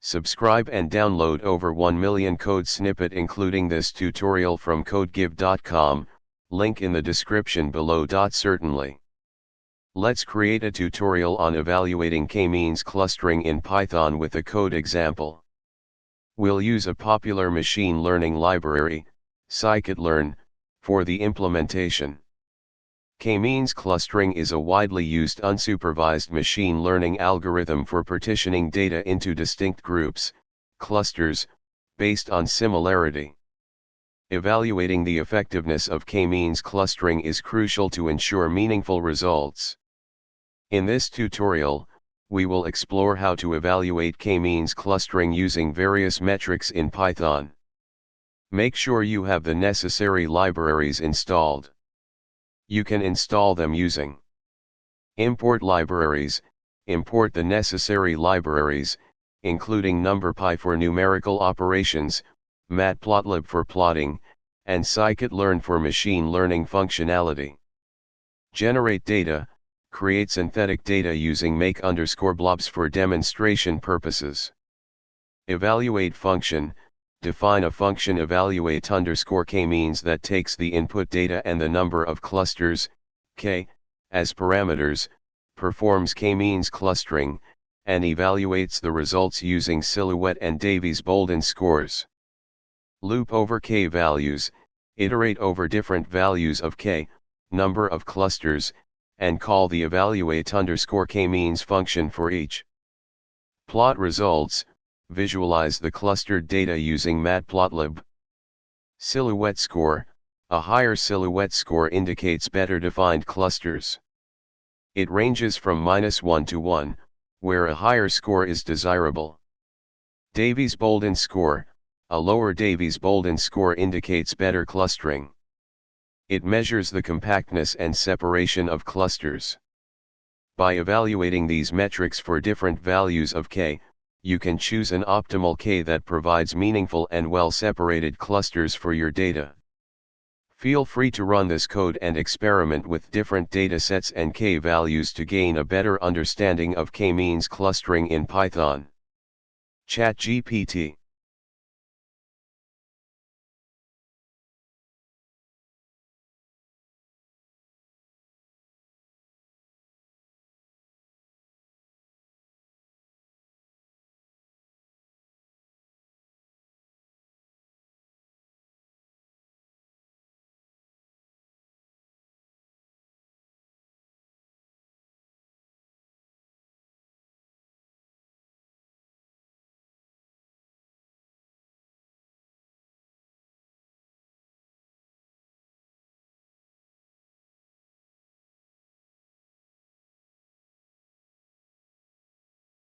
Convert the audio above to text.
Subscribe and download over 1 million code snippet including this tutorial from codegive.com, link in the description below. Certainly. Let's create a tutorial on evaluating k-means clustering in Python with a code example. We'll use a popular machine learning library, scikit-learn, for the implementation. K-means clustering is a widely used unsupervised machine learning algorithm for partitioning data into distinct groups, clusters, based on similarity. Evaluating the effectiveness of k-means clustering is crucial to ensure meaningful results. In this tutorial, we will explore how to evaluate k-means clustering using various metrics in Python. Make sure you have the necessary libraries installed. You can install them using import libraries. Import the necessary libraries, including NumPy for numerical operations, Matplotlib for plotting, and scikit-learn for machine learning functionality. Generate data. Create synthetic data using make_blobs for demonstration purposes. Evaluate function. Define a function evaluate_k-means that takes the input data and the number of clusters, k, as parameters, performs k-means clustering, and evaluates the results using silhouette and Davies-Bouldin scores. Loop over k values. Iterate over different values of k, number of clusters, and call the evaluate_k-means function for each. Plot results. Visualize the clustered data using Matplotlib. Silhouette score. A higher silhouette score indicates better defined clusters. It ranges from -1 to 1, where a higher score is desirable. Davies-Bouldin score. A lower Davies-Bouldin score indicates better clustering. It measures the compactness and separation of clusters. By evaluating these metrics for different values of k, you can choose an optimal k that provides meaningful and well-separated clusters for your data. Feel free to run this code and experiment with different datasets and k values to gain a better understanding of k-means clustering in Python. ChatGPT